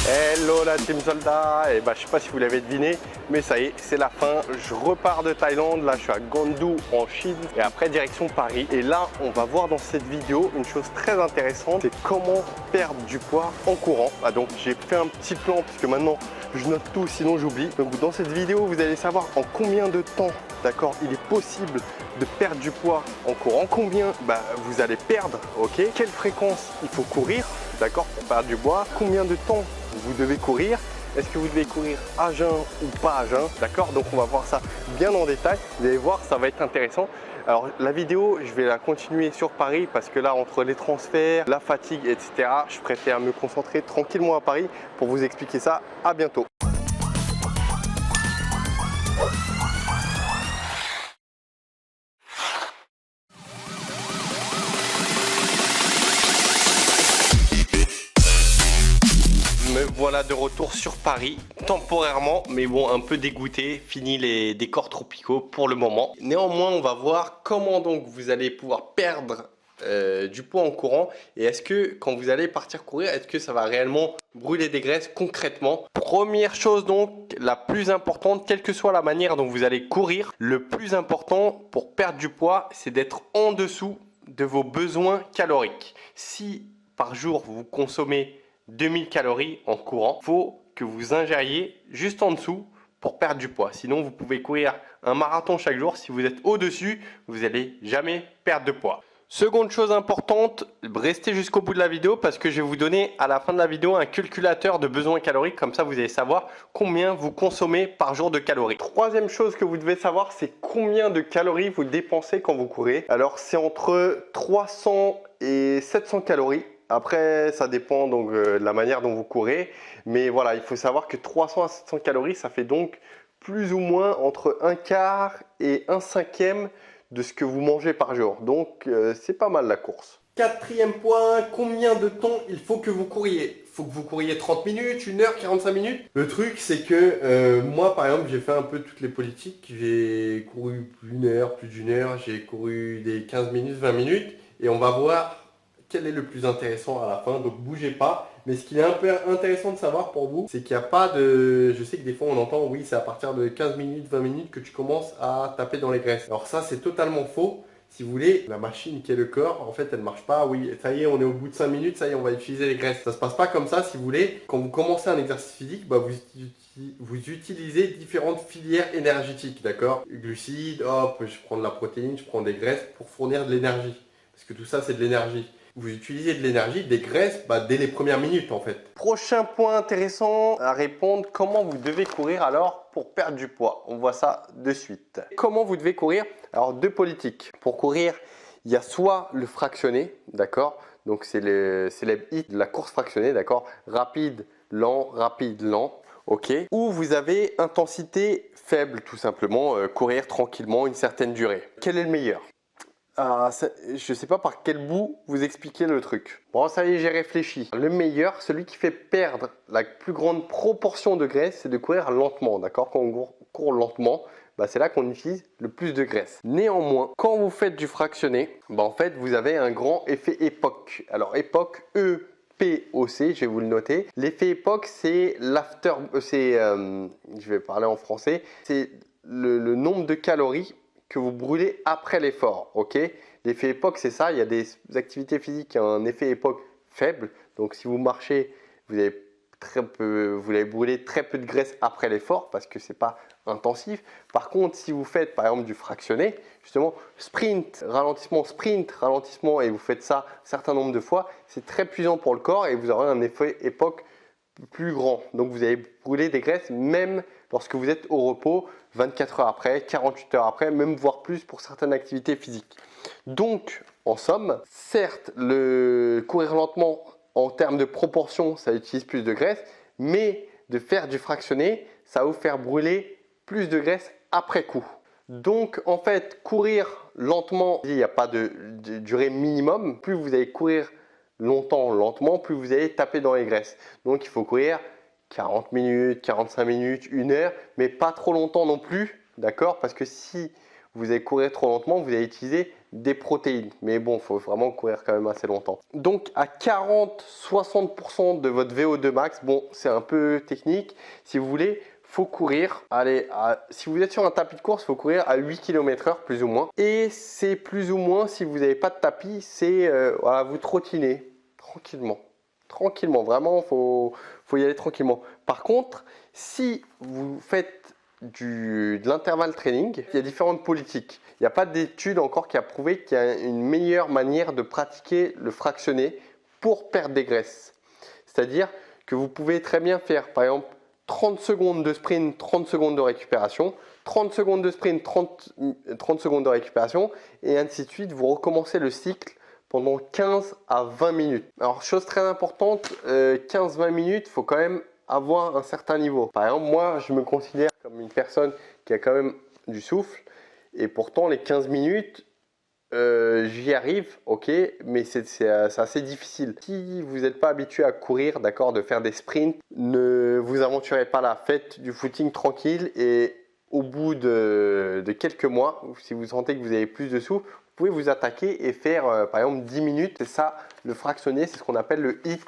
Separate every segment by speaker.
Speaker 1: Hello la team soldat, et je sais pas si vous l'avez deviné, mais ça y est, c'est la fin. Je repars de Thaïlande, là je suis à Gyeongju en Chine et après direction Paris. Et là on va voir dans cette vidéo une chose très intéressante, c'est comment perdre du poids en courant. Donc j'ai fait un petit plan puisque maintenant je note tout sinon j'oublie. Donc dans cette vidéo vous allez savoir en combien de temps, d'accord, il est possible de perdre du poids en courant, combien vous allez perdre, ok, quelle fréquence il faut courir, d'accord, pour perdre du poids, combien de temps vous devez courir, est-ce que vous devez courir à jeun ou pas à jeun, d'accord. Donc on va voir ça bien en détail, vous allez voir, ça va être intéressant. Alors la vidéo, je vais la continuer sur Paris parce que là, entre les transferts, la fatigue, etc., je préfère me concentrer tranquillement à Paris pour vous expliquer ça. À bientôt. Me voilà de retour sur Paris, temporairement, mais bon, un peu dégoûté, fini les décors tropicaux pour le moment. Néanmoins, on va voir comment donc vous allez pouvoir perdre du poids en courant, et est-ce que quand vous allez partir courir, est-ce que ça va réellement brûler des graisses concrètement. Première chose donc, la plus importante, quelle que soit la manière dont vous allez courir, le plus important pour perdre du poids, c'est d'être en dessous de vos besoins caloriques. Si par jour vous consommez 2000 calories en courant, il faut que vous ingériez juste en dessous pour perdre du poids. Sinon, vous pouvez courir un marathon chaque jour. Si vous êtes au-dessus, vous n'allez jamais perdre de poids. Seconde chose importante, restez jusqu'au bout de la vidéo parce que je vais vous donner à la fin de la vidéo un calculateur de besoins caloriques. Comme ça, vous allez savoir combien vous consommez par jour de calories. Troisième chose que vous devez savoir, c'est combien de calories vous dépensez quand vous courez. Alors, c'est entre 300 et 700 calories. Après, ça dépend donc de la manière dont vous courez. Mais voilà, il faut savoir que 300 à 700 calories, ça fait donc plus ou moins entre un quart et un cinquième de ce que vous mangez par jour. Donc, c'est pas mal la course. Quatrième point, combien de temps il faut que vous couriez? Il faut que vous couriez 30 minutes, 1 heure, 45 minutes. Le truc, c'est que moi, par exemple, j'ai fait un peu toutes les politiques. J'ai couru plus d'une heure, j'ai couru des 15 minutes, 20 minutes. Et on va voir quel est le plus intéressant à la fin, donc bougez pas. Mais ce qui est un peu intéressant de savoir pour vous, c'est qu'il n'y a pas de... Je sais que des fois on entend, oui, c'est à partir de 15 minutes, 20 minutes que tu commences à taper dans les graisses. Alors ça, c'est totalement faux. Si vous voulez, la machine qui est le corps, en fait, elle ne marche pas. Oui, ça y est, on est au bout de 5 minutes, ça y est, on va utiliser les graisses. Ça ne se passe pas comme ça, si vous voulez. Quand vous commencez un exercice physique, vous utilisez différentes filières énergétiques, d'accord? Glucides, hop, je prends de la protéine, je prends des graisses pour fournir de l'énergie. Parce que tout ça, c'est de l'énergie. Vous utilisez de l'énergie, des graisses, dès les premières minutes en fait. Prochain point intéressant à répondre, comment vous devez courir alors pour perdre du poids? On voit ça de suite. Comment vous devez courir? Alors deux politiques. Pour courir, il y a soit le fractionné, d'accord? Donc c'est le célèbre hit de la course fractionnée, d'accord? Rapide, lent, ok? Ou vous avez intensité faible tout simplement, courir tranquillement une certaine durée. Quel est le meilleur? Je ne sais pas par quel bout vous expliquer le truc. Bon, ça y est, j'ai réfléchi. Le meilleur, celui qui fait perdre la plus grande proportion de graisse, c'est de courir lentement, d'accord? Quand on court lentement, c'est là qu'on utilise le plus de graisse. Néanmoins, quand vous faites du fractionné, en fait, vous avez un grand effet époque. Alors, époque, EPOC, je vais vous le noter. L'effet époque, c'est l'after, je vais parler en français, c'est le nombre de calories que vous brûlez après l'effort, ok? L'effet époque, c'est ça. Il y a des activités physiques qui ont un effet époque faible. Donc, si vous marchez, vous allez brûler très peu de graisse après l'effort parce que c'est pas intensif. Par contre, si vous faites par exemple du fractionné, justement, sprint, ralentissement, et vous faites ça un certain nombre de fois, c'est très puissant pour le corps et vous aurez un effet époque plus grand. Donc, vous allez brûler des graisses même lorsque vous êtes au repos, 24 heures après, 48 heures après, même voire plus pour certaines activités physiques. Donc, en somme, certes, le courir lentement en termes de proportion, ça utilise plus de graisse, mais de faire du fractionné, ça va vous faire brûler plus de graisse après coup. Donc, en fait, courir lentement, il n'y a pas de durée minimum. Plus vous allez courir lentement, plus vous allez taper dans les graisses. Donc, il faut courir 40 minutes, 45 minutes, 1 heure, mais pas trop longtemps non plus, d'accord? Parce que si vous allez courir trop lentement, vous allez utiliser des protéines. Mais bon, il faut vraiment courir quand même assez longtemps. Donc à 40-60% de votre VO2 max, bon, c'est un peu technique. Si vous voulez, faut courir, allez, si vous êtes sur un tapis de course, il faut courir à 8 km/h plus ou moins. Et c'est plus ou moins, si vous n'avez pas de tapis, c'est voilà, vous trottinez tranquillement. Tranquillement, vraiment, faut y aller tranquillement. Par contre, si vous faites de l'intervalle training, il y a différentes politiques. Il n'y a pas d'étude encore qui a prouvé qu'il y a une meilleure manière de pratiquer le fractionné pour perdre des graisses. C'est-à-dire que vous pouvez très bien faire, par exemple, 30 secondes de sprint, 30 secondes de récupération, 30 secondes de sprint, 30 secondes de récupération, et ainsi de suite. Vous recommencez le cycle pendant 15 à 20 minutes. Alors, chose très importante, 15-20 minutes, il faut quand même avoir un certain niveau. Par exemple, moi, je me considère comme une personne qui a quand même du souffle, et pourtant, les 15 minutes, j'y arrive, ok, mais c'est assez difficile. Si vous n'êtes pas habitué à courir, d'accord, de faire des sprints, ne vous aventurez pas là. Faites du footing tranquille et au bout de quelques mois, si vous sentez que vous avez plus de souffle, vous pouvez vous attaquer et faire par exemple 10 minutes. C'est ça le fractionné, c'est ce qu'on appelle le HIIT.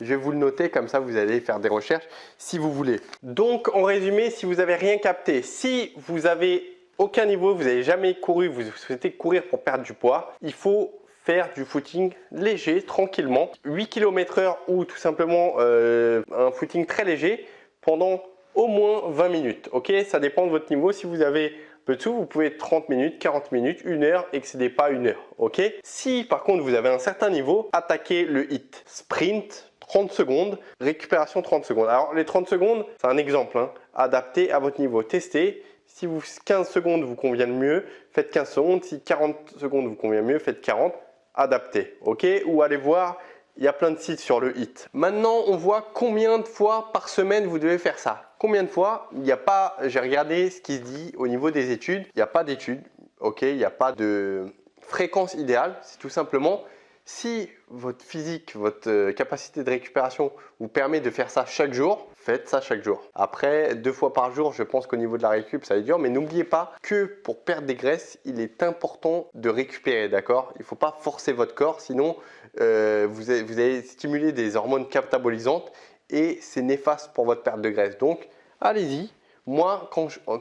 Speaker 1: Je vais vous le noter, comme ça vous allez faire des recherches si vous voulez. Donc en résumé, si vous n'avez rien capté, si vous avez aucun niveau, vous n'avez jamais couru, vous souhaitez courir pour perdre du poids, il faut faire du footing léger, tranquillement, 8 km/h ou tout simplement un footing très léger pendant au moins 20 minutes. Ok, ça dépend de votre niveau. Si vous avez peu de sous, vous pouvez 30 minutes, 40 minutes, 1 heure, excédez pas 1 heure. Ok, si par contre vous avez un certain niveau, attaquez le HIIT. Sprint 30 secondes, récupération 30 secondes. Alors les 30 secondes, c'est un exemple, hein, adapté à votre niveau. Testez. Si 15 secondes vous conviennent mieux, faites 15 secondes. Si 40 secondes vous convient mieux, faites 40. Adaptez, ok? Ou allez voir, il y a plein de sites sur le HIIT. Maintenant, on voit combien de fois par semaine vous devez faire ça. Combien de fois? Il n'y a pas, j'ai regardé ce qui se dit au niveau des études. Il n'y a pas d'études, ok? Il n'y a pas de fréquence idéale. C'est tout simplement si votre physique, votre capacité de récupération vous permet de faire ça chaque jour, faites ça chaque jour. Après, 2 fois par jour, je pense qu'au niveau de la récup, ça va être dur. Mais n'oubliez pas que pour perdre des graisses, il est important de récupérer, d'accord? Il ne faut pas forcer votre corps, sinon vous allez stimuler des hormones catabolisantes et c'est néfaste pour votre perte de graisse. Donc, allez-y. Moi,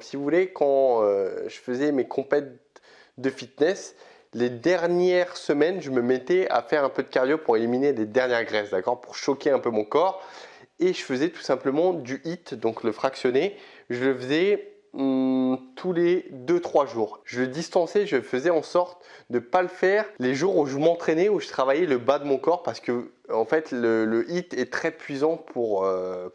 Speaker 1: si vous voulez, quand je faisais mes compètes de fitness, les dernières semaines, je me mettais à faire un peu de cardio pour éliminer les dernières graisses, d'accord, pour choquer un peu mon corps. Et je faisais tout simplement du HIIT, donc le fractionné. Je le faisais tous les 2-3 jours. Je le distançais, je faisais en sorte de ne pas le faire les jours où je m'entraînais, où je travaillais le bas de mon corps, parce que en fait le HIIT est très puissant pour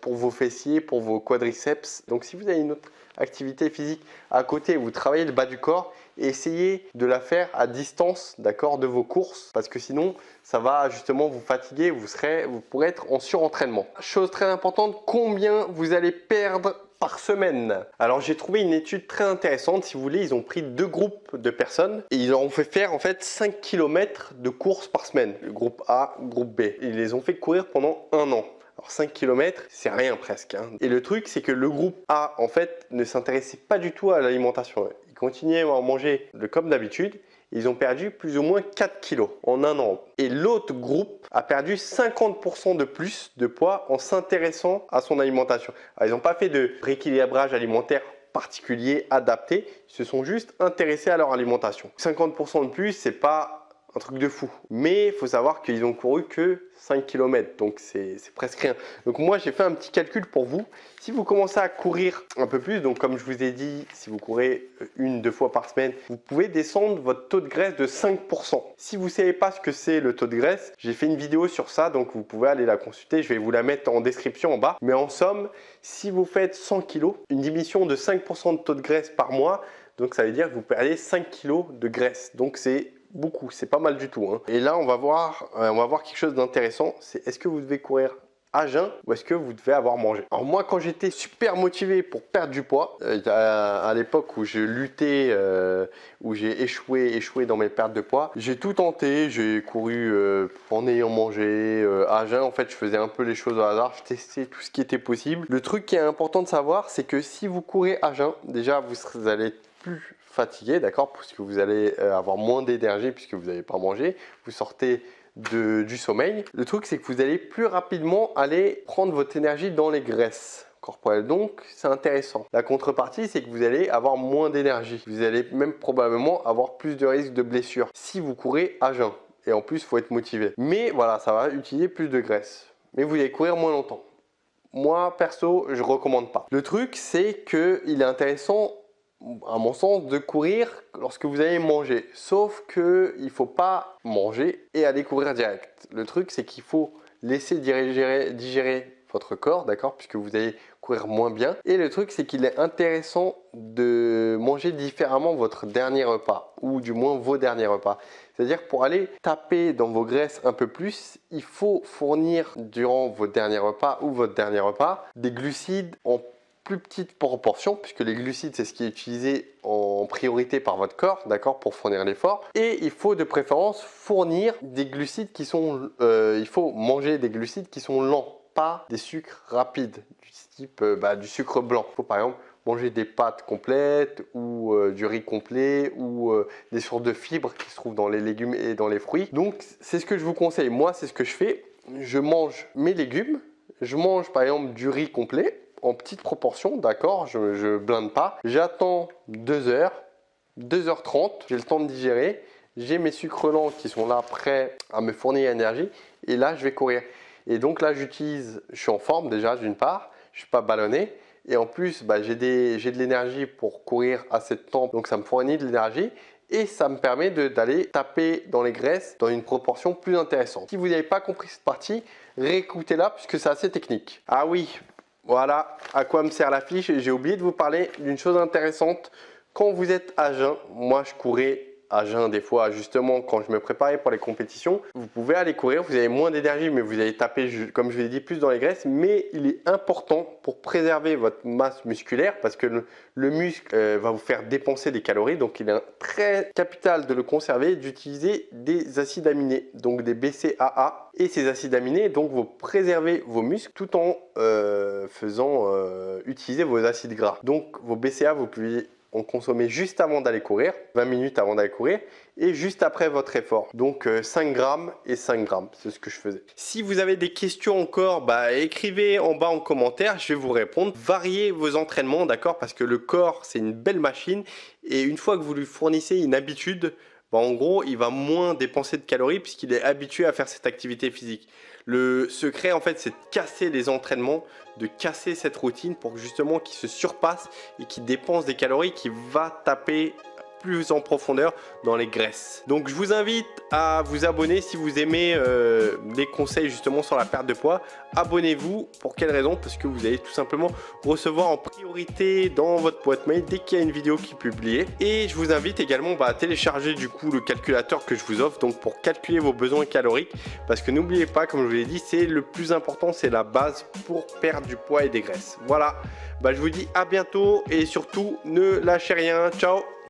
Speaker 1: vos fessiers, pour vos quadriceps. Donc si vous avez une autre activité physique à côté, vous travaillez le bas du corps, et essayez de la faire à distance, d'accord, de vos courses, parce que sinon ça va justement vous fatiguer, vous pourrez être en surentraînement. Chose très importante, combien vous allez perdre par semaine? Alors j'ai trouvé une étude très intéressante. Si vous voulez, ils ont pris 2 groupes de personnes et ils leur ont fait faire en fait 5 km de course par semaine, le groupe A, groupe B. Ils les ont fait courir pendant 1 an. Alors 5 km, c'est rien presque, hein. Et le truc, c'est que le groupe A, en fait, ne s'intéressait pas du tout à l'alimentation. Ils continuaient à manger comme d'habitude. Ils ont perdu plus ou moins 4 kilos en 1 an. Et l'autre groupe a perdu 50% de plus de poids en s'intéressant à son alimentation. Alors, ils n'ont pas fait de rééquilibrage alimentaire particulier, adapté. Ils se sont juste intéressés à leur alimentation. 50% de plus, c'est pas un truc de fou. Mais il faut savoir qu'ils ont couru que 5 km, donc c'est presque rien. Donc moi, j'ai fait un petit calcul pour vous. Si vous commencez à courir un peu plus, donc comme je vous ai dit, si vous courez 1-2 fois par semaine, vous pouvez descendre votre taux de graisse de 5%. Si vous ne savez pas ce que c'est le taux de graisse, j'ai fait une vidéo sur ça, donc vous pouvez aller la consulter. Je vais vous la mettre en description en bas. Mais en somme, si vous faites 100 kg, une diminution de 5% de taux de graisse par mois, donc ça veut dire que vous perdez 5 kg de graisse. Donc c'est beaucoup, c'est pas mal du tout, hein. Et là, on va voir quelque chose d'intéressant. C'est est-ce que vous devez courir à jeun ou est-ce que vous devez avoir mangé? Alors moi, quand j'étais super motivé pour perdre du poids, à l'époque où je luttais, où j'ai échoué dans mes pertes de poids, j'ai tout tenté. J'ai couru en ayant mangé à jeun. En fait, je faisais un peu les choses au hasard. Je testais tout ce qui était possible. Le truc qui est important de savoir, c'est que si vous courez à jeun, déjà vous allez plus fatigué, d'accord, parce que vous allez avoir moins d'énergie puisque vous n'avez pas mangé, vous sortez du sommeil. Le truc, c'est que vous allez plus rapidement aller prendre votre énergie dans les graisses corporelles, donc c'est intéressant. La contrepartie, c'est que vous allez avoir moins d'énergie. Vous allez même probablement avoir plus de risques de blessure si vous courez à jeun. Et en plus, il faut être motivé. Mais voilà, ça va utiliser plus de graisse. Mais vous allez courir moins longtemps. Moi, perso, je ne recommande pas. Le truc, c'est qu'il est intéressant, à mon sens, de courir lorsque vous allez manger. Sauf qu'il ne faut pas manger et aller courir direct. Le truc, c'est qu'il faut laisser digérer votre corps, d'accord, puisque vous allez courir moins bien. Et le truc, c'est qu'il est intéressant de manger différemment votre dernier repas, ou du moins vos derniers repas. C'est-à-dire, pour aller taper dans vos graisses un peu plus, il faut fournir durant vos derniers repas ou votre dernier repas des glucides en plus petite proportion, puisque les glucides, c'est ce qui est utilisé en priorité par votre corps, d'accord, pour fournir l'effort. Et il faut de préférence fournir des glucides qui sont... il faut manger des glucides qui sont lents, pas des sucres rapides, du type du sucre blanc. Il faut par exemple manger des pâtes complètes ou du riz complet ou des sources de fibres qui se trouvent dans les légumes et dans les fruits. Donc c'est ce que je vous conseille. Moi, c'est ce que je fais. Je mange mes légumes. Je mange par exemple du riz complet en petite proportion, d'accord, je ne blinde pas. J'attends 2 heures, 2h30, j'ai le temps de digérer. J'ai mes sucres lents qui sont là prêts à me fournir l'énergie et là je vais courir. Et donc là je suis en forme déjà d'une part, je ne suis pas ballonné et en plus j'ai de l'énergie pour courir assez de temps, donc ça me fournit de l'énergie et ça me permet d'aller taper dans les graisses dans une proportion plus intéressante. Si vous n'avez pas compris cette partie, réécoutez-la puisque c'est assez technique. Ah oui, voilà à quoi me sert la fiche. J'ai oublié de vous parler d'une chose intéressante. Quand vous êtes à jeun, moi je courais à jeun des fois, justement quand je me préparais pour les compétitions, vous pouvez aller courir, vous avez moins d'énergie mais vous allez taper, comme je vous l'ai dit, plus dans les graisses. Mais il est important pour préserver votre masse musculaire parce que le muscle va vous faire dépenser des calories, donc il est très capital de le conserver, d'utiliser des acides aminés, donc des BCAA. Et ces acides aminés, donc vous préservez vos muscles tout en faisant utiliser vos acides gras. Donc vos BCAA, vous pouvez en consommer juste avant d'aller courir, 20 minutes avant d'aller courir et juste après votre effort. Donc 5 grammes et 5 grammes, c'est ce que je faisais. Si vous avez des questions encore, écrivez en bas en commentaire, je vais vous répondre. Variez vos entraînements, d'accord, parce que le corps, c'est une belle machine et une fois que vous lui fournissez une habitude, en gros, il va moins dépenser de calories puisqu'il est habitué à faire cette activité physique. Le secret, en fait, c'est de casser les entraînements, de casser cette routine pour justement qu'il se surpasse et qu'il dépense des calories, qu'il va taper plus en profondeur dans les graisses. Donc je vous invite à vous abonner si vous aimez des conseils justement sur la perte de poids. Abonnez-vous. Pour quelle raison? Parce que vous allez tout simplement recevoir en priorité dans votre boîte mail dès qu'il y a une vidéo qui est publiée. Et je vous invite également à télécharger du coup le calculateur que je vous offre, donc pour calculer vos besoins caloriques, parce que n'oubliez pas, comme je vous l'ai dit, c'est le plus important, c'est la base pour perdre du poids et des graisses. Voilà, je vous dis à bientôt et surtout ne lâchez rien. Ciao.